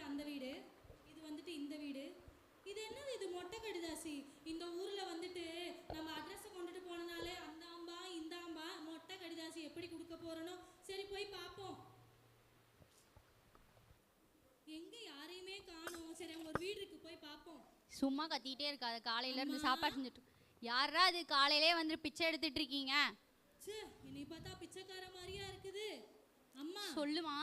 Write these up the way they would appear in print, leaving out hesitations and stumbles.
அந்த வீடு, இது வந்துட்டு இந்த வீடு. இது என்னது இது மொட்டை கடிதாசி? இந்த ஊர்ல வந்துட்டு நம்ம அட்ரஸ் கொண்டுட்டு போனனாலே அந்தாம்பா இந்தாம்பா மொட்டை கடிதாசி எப்படி கொடுக்க போறனோ. சரி போய் பார்ப்போம். எங்க யாரையுமே காணோம். சரி அங்க ஒரு வீடு இருக்கு, போய் பார்ப்போம். சும்மா கத்திட்டே இருக்காது, காலையில இருந்து சாப்பாடு செஞ்சுட்டு. யாரா அது காலையிலே வந்து பிச்சை எடுத்துட்டு இருக்கீங்க? சே, என்னை பார்த்தா பிச்சைக்கார மாதிரியா இருக்குது. அம்மா சொல்லுமா.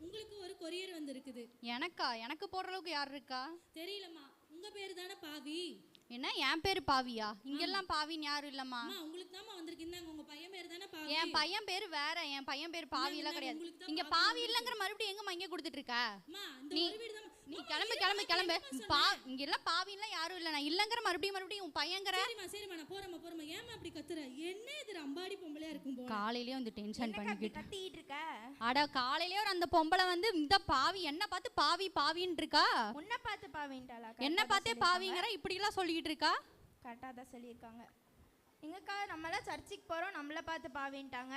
உங்களுக்கு ஒரு கொரியர் வந்திருக்குது. எனக்கா? எனக்கு போடுற அளவுக்கு யார் இருக்கா? தெரியலம்மா. உங்க பேரு தானே பாவி? என்ன என் பேரு பாவியா? இங்கெல்லாம் பாவின்னு யாரும் இல்லம்மா. உங்களுக்கு தான்மா வந்திருக்கு. இந்தாங்க, உங்க பையன் பேரு தானே பாவி? என் பையன் பேரு வேற, என் பையன் பேரு பாவி எல்லாம் கிடையாது. இங்க பாவி இல்லங்கிற மறுபடியும் எங்கம்மா இங்க கொடுத்துட்டு இருக்க நீ? கிளம்பு கிளம்பு கிளம்பு. இங்க எல்லாம் பாவின்லாம் யாரும் இல்ல. நான் இல்லங்கிற மறுபடியும் உன் பையங்கிற. சரிம்மா நான் போறேம்மா. ஏமா அப்படி கத்துற? என்ன இது அம்பாடி பொம்பளையா இருக்கும் போல. காலையிலேயே வந்து டென்ஷன் பண்ணிக்கிட்டு கத்திட்டு இருக்க. அட காலையிலேயே ஒரு அந்த பொம்பளை வந்து இந்த பாவி என்ன பார்த்து பாவின்னு இருக்கா. உன்னை பார்த்து பாவின்ட்டாளா? என்ன பார்த்தே பாவிங்கிற இப்படி எல்லாம் சொல்லிக்கிட்டு இருக்கா. கரெக்டாக தான் சொல்லியிருக்காங்க. எங்கக்கா நம்மளாம் சர்ச்சுக்கு போகிறோம், நம்மளை பார்த்து பாவின்ட்டாங்க.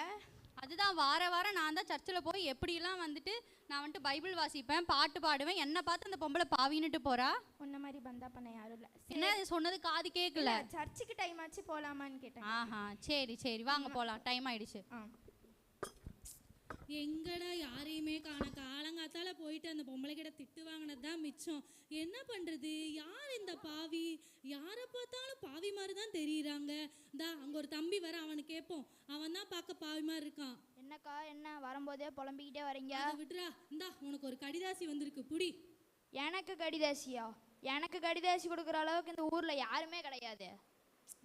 அதுதான் வாரம் நான் தான் சர்ச்சில் போய் எப்படிலாம் வந்துட்டு நான் வந்துட்டு பைபிள் வாசிப்பேன், பாட்டு பாடுவேன். என்ன பார்த்து அந்த பொம்பளை பாவின்னுட்டு போறா. உன்ன மாதிரி பந்தா பண்ண யாரும் இல்லை. என்ன சொன்னது காது கேட்கல. சர்ச்சுக்கு டைம் ஆச்சு, போகலாமான்னு கேட்டேன். ஆஹா சரி வாங்க போகலாம், டைம் ஆயிடுச்சு. எங்கடா யாரையுமே காண. காலங்காத்தால போயிட்டு அந்த பொம்பளை கிட்ட திட்டு வாங்கினது தான் மிச்சம். என்ன பண்றது? யார் இந்த பாவி? யாரை பார்த்தாலும் பாவி மாதிரி தான் தெரியுறாங்க. இந்தா அங்க ஒரு தம்பி வர, அவனு கேட்போம். அவன் தான் பார்க்க பாவி மாதிரி இருக்கான். என்னக்கா என்ன வரும்போதே புலம்பிக்கிட்டே வரீங்க? விட்டுறா. இந்தா உனக்கு ஒரு கடிதாசி வந்திருக்கு, புடி. எனக்கு கடிதாசியா? எனக்கு கடிதாசி கொடுக்குற அளவுக்கு இந்த ஊர்ல யாருமே கிடையாது.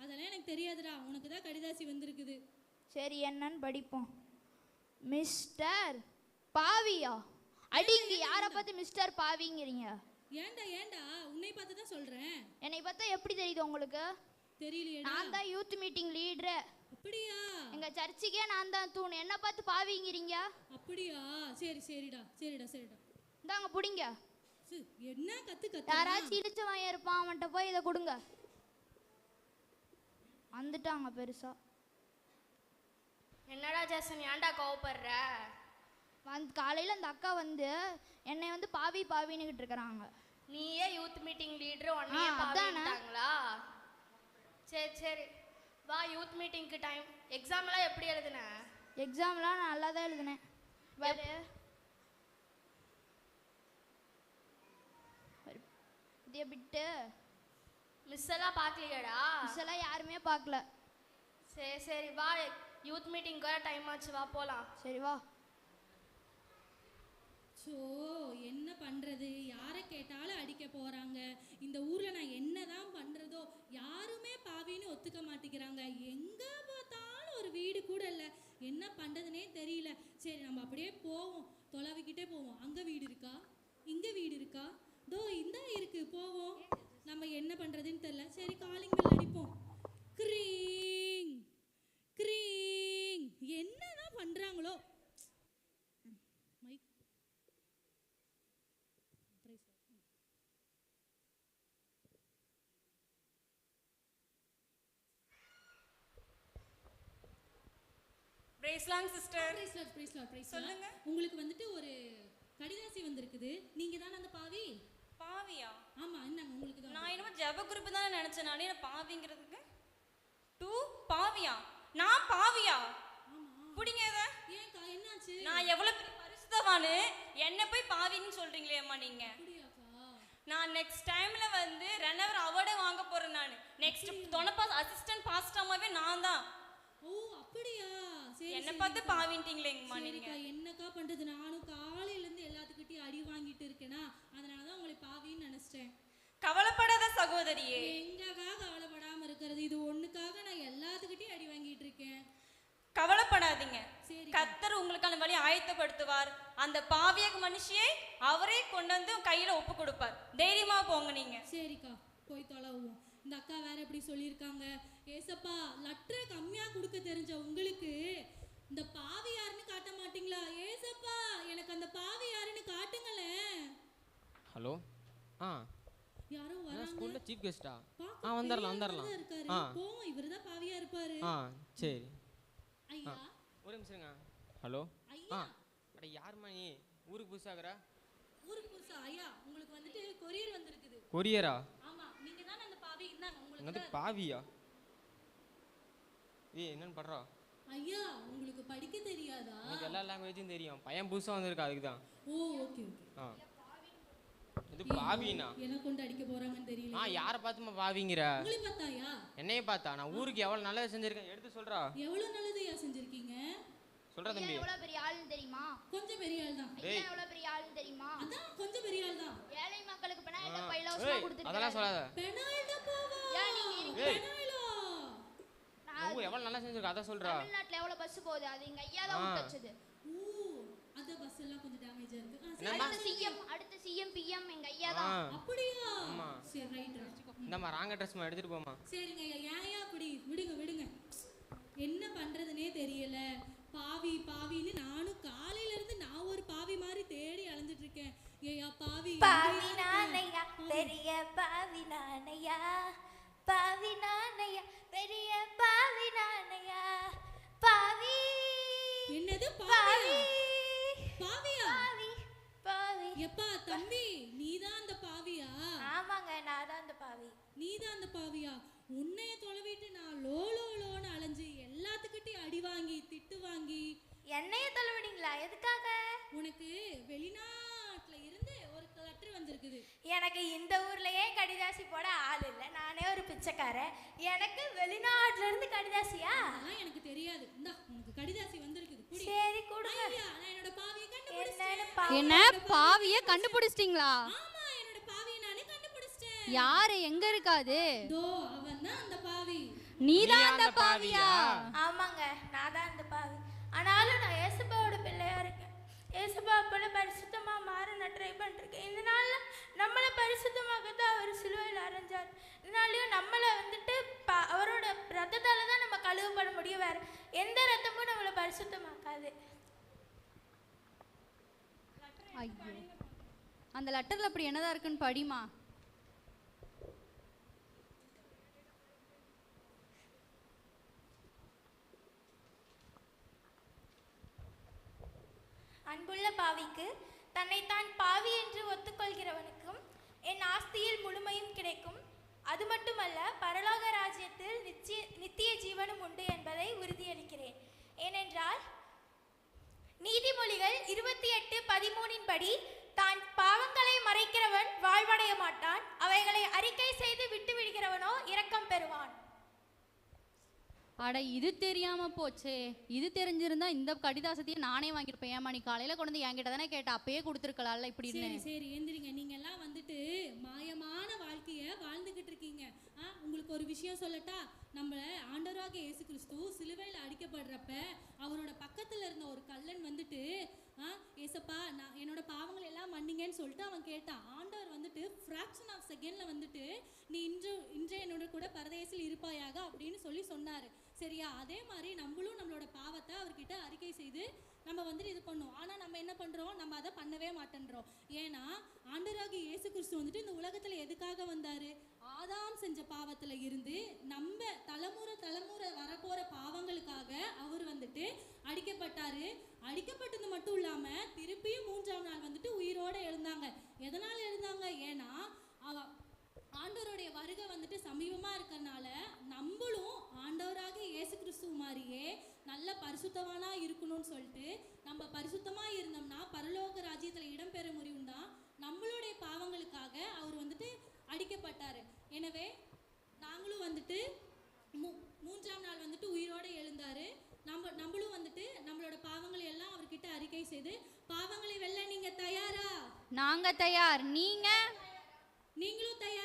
அதெல்லாம் எனக்கு தெரியாதுடா, உனக்கு தான் கடிதாசி வந்திருக்குது. சரி என்னன்னு படிப்போம். மிஸ்டர் பாவியா? அடிங்க, யாரை பார்த்து மிஸ்டர் பாவிங்கிறீங்க? ஏண்டா உன்னை பார்த்து தான் சொல்றேன். என்னை பார்த்தா எப்படி தெரியுது உங்களுக்கு? தெரியலையே. நான் தான் யூத் மீட்டிங் லீடர். அப்படியா? எங்க சர்ச்சுக்கே நான் தான் தூண். என்ன பார்த்து பாவிங்கிறீங்க? அப்படியா? சரிடா. இந்தாங்க புடிங்க. என்ன கத்து? யாராச்சும் இழுச்ச வாங்க இருப்பான், அவன்கிட்ட போய் இதை கொடுங்க. வந்துட்டாங்க பெருசா. என்னடா ஜாசன், ஏன்டா கோவப்படுற? காலையில் அந்த அக்கா வந்து என்னை வந்து பாவின்னுக்கிட்டு இருக்கிறாங்க. நீயே யூத் மீட்டிங் லீடர், ஒன்னையே பாவிட்டாங்களா? சரி வா, யூத் மீட்டிங்க்கு டைம். எக்ஸாம்லாம் எப்படி எழுதுன? எக்ஸாம்லாம் நான் நல்லா தான் எழுதினேன். இதே விட்டு மிஸ் எல்லாம் பார்க்கலையாடா? மிஸ் எல்லாம் யாருமே பார்க்கல. சரி வா, யூத் மீட்டிங் வர டைம் ஆச்சு, வா போலாம். சரி வா. என்ன பண்றது? யாரை கேட்டாலும் அடிக்க போறாங்க. இந்த ஊர்ல நான் என்னதான் பண்றதோ, யாருமே பாவின்னு ஒத்துக்க மாட்டேங்கிறாங்க. எங்க பார்த்தாலும் ஒரு வீடு கூட இல்ல. என்ன பண்றதுனே தெரியல. சரி நம்ம அப்படியே போவோம், தொலைவிக்கிட்டே போவோம். அங்க வீடு இருக்கா, இங்க வீடு இருக்கா, தோ இந்த இருக்கு, போவோம். நம்ம என்ன பண்றதுன்னு தெரியல. சரி காலிங் பெல் அடிப்போம். கிரீங் கிரீங். என்னதான் பண்றாங்களோ. சொல்லுங்க. உங்களுக்கு வந்துட்டு ஒரு கடிதாசி வந்திருக்குது. நீங்க தானே அந்த பாவி? பாவியா? ஆமா. என்னங்க உங்களுக்கு தான்? நான் என்னமோ ஜெப குரூப் தானே நினைச்சேன். நானே பாவிங்கிறதுக்கு பாவியா? நான் பாவியா? புடிங்க இத. ஏன்க்கா என்னாச்சு? நான் எவ்வளவு பெரிய பரிசுத்தவானு, என்ன போய் பாவின்னு சொல்றீங்களே அம்மா நீங்க? நான் நெக்ஸ்ட் டைம்ல வந்து ரெனவர் அவார்டே வாங்க போறேன். நான் நெக்ஸ்ட் தொனப்பா அசிஸ்டன்ட் பாஸ்டமாவே நான் தான். ஓ அப்படியா? சரி. என்ன பார்த்து பாவின்ட்டீங்களேங்கம்மா நீங்க. என்னக்கா பண்றது? நானும் காலையில இருந்து எல்லாத்துக்கிட்டையும் அடி வாங்கிட்டு இருக்கேனா, அதனால தான் உங்களை பாவின்னு நினைச்சிட்டேன். கவலைப்படாத சகோதரியே. எங்கக்கா கவலைப்படாம இருக்கிறது? இது ஒண்ணுக்காக நான் எல்லாத்துக்கிட்டையும் அடி வாங்கிட்டு இருக்கேன். கவலைப்படாதீங்க, கர்த்தர் உங்களுக்கான வழி ஆயத்தப்படுத்துவார். அந்த பாவியக மனுஷியை அவரே கொண்டு வந்து கையில ஒப்பு கொடுப்பார். தைரியமா போங்க நீங்க. சரிக்கா போய் தொலைவோம். இந்த அக்கா வேற எப்படி சொல்லியிருக்காங்க. ஏசப்பா, லெட்டர் கம்மியா கொடுக்க தெரிஞ்ச உங்களுக்கு இந்த பாவி யாருன்னு காட்ட மாட்டீங்களா? ஏசப்பா, எனக்கு அந்த பாவி யாருன்னு காட்டுங்களேன். ஹலோ. யாரோ வராங்க. ஸ்கூல்ல சீஃப் கெஸ்டா? வந்துறலாம். போவோம். இவர்தான் பாவியா இருப்பாரு. சரி. ஐயா ஒரு நிமிஷம் இருங்க. ஹலோ. ஐயா. அட யாருமா நீ? ஊருக்கு புதுசாகற? ஊருக்கு புதுசா ஐயா உங்களுக்கு வந்துட்டு கொரியர் வந்திருக்குது. கொரியரா? ஆமா நீங்க தான அந்த பாவி. இந்தாங்க உங்களுக்கு. என்னது பாவியா? ஏய் என்னன்னு பண்றா? ஐயா உங்களுக்கு படிக்க தெரியாதா? எனக்கு எல்லா லாங்குவேஜும் தெரியும். பையன் புதுசா வந்திருக்கா அதுக்கு தான். ஓ ஓகே ஓகே. ஆ இது பாவினா? என்ன கொண்டு அடிக்க போறாங்கன்னு தெரியல. யாரை பார்த்துமா பாவிங்கற? உங்களை பார்த்தாயா? என்னைய பார்த்தா? நான் ஊருக்கு எவ்வளவு நல்லது செஞ்சிருக்கேன் எடுத்து சொல்றா. எவ்வளவு நல்லதுயா செஞ்சிருக்கீங்க? சொல்றா தம்பி. எவ்வளவு பெரிய ஆளுன்னு தெரியுமா? கொஞ்சம் பெரிய ஆள் தான். ஐயா எவ்வளவு பெரிய ஆளுன்னு தெரியுமா? அதான் கொஞ்சம் பெரிய ஆள் தான். ஏழை மக்களுக்கு பெனாயில்டா பைலோஸ்மா கொடுத்துருக்காரு. அதெல்லாம் சொல்லாத. பெனாயில்டா போவா? ஏன் நீங்க பெனாயிலா? நான் எவ்வளவு நல்லா செஞ்சிருக்க அத சொல்றா. தமிழ்நாட்டுல எவ்வளவு பஸ் போகுது அது எங்க ஐயா தான் விட்டு வச்சது. ஓ அந்த பஸ் எல்லாம் கொஞ்சம் டேமேஜா இருக்கு. அடுத்த சிஎம் பிஎம் எங்க ஐயா தான். அப்படியா? சரி ரைட். இந்தமா ராங்க ட்ரெஸ்மா எடுத்துட்டு போமா. சரிங்க ஐயா. ஏன்யா அப்படி விடுங்க. என்ன பண்றதுனே தெரியல. பாவி பாவின்னு நானும் காலையில இருந்து நான் ஒரு பாவி மாதிரி தேடி அலைஞ்சிட்டு இருக்கேன். ஏயா பாவி பாவி நானையா பெரிய பாவி நானையா, பாவி நானையா பெரிய பாவி நானையா, பாவி. என்னது பாவி? பாவியா? பாவி பாவி. எப்பா தம்பி நீதான் அந்த பாவியா? ஆமாங்க நான் தான் அந்த பாவி. நீதான் அந்த பாவியா? உன்னைய தொலைவிட்டு நான் லோன்னு அலைஞ்சு எல்லாத்துக்கிட்டையும் அடி வாங்கி திட்டு வாங்கி. என்னைய தொலைவிடுங்களா? எதுக்காக? உனக்கு வெளிநாட்டுல இருந்து ஒரு லெட்டர் வந்திருக்குது. எனக்கு இந்த ஊர்லயே கடிதாசி போட ஆள் இல்லை. நானே ஒரு பிச்சைக்காரன். எனக்கு வெளிநாட்டுல இருந்து கடிதாசியா? அதெல்லாம் எனக்கு தெரியாது. இந்தா உனக்கு கடிதாசி வந்திருக்குது. குடி. சரி கொடுங்க. ஐயா நான் என்னோட பாவியை கண்டுபிடிச்சேன். என்ன பாவிய கண்டுபிடிச்சிட்டீங்களா? ஆமா என்னோட பாவியை நானே கண்டுபிடிச்சேன். யாரு எங்க இருக்காது? தோ அவன் தான் அந்த பாவி. நீதான் அந்த பாவியா? ஆமாங்க நான் தான் அந்த பாவி. ஆனாலும் நான் ஏசப்பாவோட பிள்ளையா இருக்கேன். ஏசப்பா போல பரிசுத்தமா மாற நான் ட்ரை பண்ணிருக்கேன். இந்த நாள்ல நம்மளை பரிசுத்தமாகத்தான் அவர் சிலுவையில் அரைஞ்சார். இதனாலயும் நம்மளை வந்துட்டு அவரோட ரத்தத்தால தான் நம்ம கழுவப்பட முடியும். வேற எந்த ரத்தமும் நம்மளை பரிசுத்தமாக்காது. ஐயோ அந்த லெட்டர்ல அப்படி என்னதான் இருக்குன்னு படிமா. அன்புள்ள பாவிக்கு, தன்னைத்தான் பாவி என்று ஒத்துக்கொள்கிறவனுக்கும் என் ஆஸ்தியில் முழுமையும் கிடைக்கும். அது மட்டுமல்ல பரலோக ராஜ்யத்தில் நித்திய ஜீவனும் உண்டு என்பதை உறுதியளிக்கிறேன். ஏனென்றால் நீதிமொழிகள் 28:13 படி தான் பாவங்களை மறைக்கிறவன் வாழ்வடைய மாட்டான், அவைகளை அறிக்கை செய்து விட்டு விடுகிறவனோ இரக்கம் பெறுவான். அட இது தெரியாம போச்சே. இது தெரிஞ்சிருந்தா இந்த கடிதாசத்தையே நானே வாங்கியிருப்பேன். ஏமா நீ காலையில கொண்டு வந்து என்கிட்ட தானே கேட்ட, அப்பயே கொடுத்துருக்கலாம்ல இப்படி. சரி எந்திரிங்க. நீங்க எல்லாம் வந்துட்டு மாயமான வாழ்க்கைய வாழ்ந்துகிட்டு இருக்கீங்க. உங்களுக்கு ஒரு விஷயம் சொல்லட்டா? நம்ம ஆண்டவராகிய இயேசு கிறிஸ்து சிலுவையில் அடிக்கப்படுறப்ப அவரோட பக்கத்துல இருந்த ஒரு கள்ளன் வந்துட்டு ஏசப்பா நான் என்னோட பாவங்கள் எல்லாம் மன்னிங்கன்னு சொல்லிட்டு அவன் கேட்டான். ஆண்டவர் வந்துட்டு ஃப்ராக்ஷன் ஆஃப் செகண்ட்ல வந்துட்டு நீ இன்று என்னோட கூட பரதேசில் இருப்பாயாக அப்படின்னு சொல்லி சொன்னாரு. சரியா? அதே மாதிரி நம்மளும் நம்மளோட பாவத்தை அவர்கிட்ட அறிக்கை செய்து நம்ம வந்துட்டு இது பண்ணோம். ஆனால் நம்ம என்ன பண்ணுறோம்? நம்ம அதை பண்ணவே மாட்டேன்றோம். ஏன்னா ஆண்டவராகிய இயேசு கிறிஸ்து வந்துட்டு இந்த உலகத்தில் எதுக்காக வந்தார்? ஆதாம் செஞ்ச பாவத்தில் இருந்து நம்ம தலைமுறை வரப்போகிற பாவங்களுக்காக அவர் வந்துட்டு அடிக்கப்பட்டார். அடிக்கப்பட்டது மட்டும் இல்லாமல் திருப்பியும் 3ஆம் நாள் வந்துட்டு உயிரோடு எழுந்தாங்க. எதனால் எழுந்தாங்க? ஏன்னா ஆண்டவருடைய வருகை வந்துட்டு சமீபமாக இருக்கிறனால நம்மளும் ஆண்டவராக இயேசு கிறிஸ்துவ மாதிரியே நல்ல பரிசுத்தவானா இருக்கணும்னு சொல்லிட்டு நம்ம பரிசுத்தமாக இருந்தோம்னா பரலோக ராஜ்யத்தில் இடம்பெற முடியும் தான். நம்மளுடைய பாவங்களுக்காக அவர் வந்துட்டு அடிக்கப்பட்டார். எனவே நாங்களும் வந்துட்டு 3ஆம் நாள் வந்துட்டு உயிரோடு எழுந்தார். நம்மளும் வந்துட்டு நம்மளோட பாவங்களை எல்லாம் அவர்கிட்ட அறிக்கை செய்து பாவங்களை வெல்ல நீங்க தயாரா? நாங்க தயார். நீங்களும் தயார்?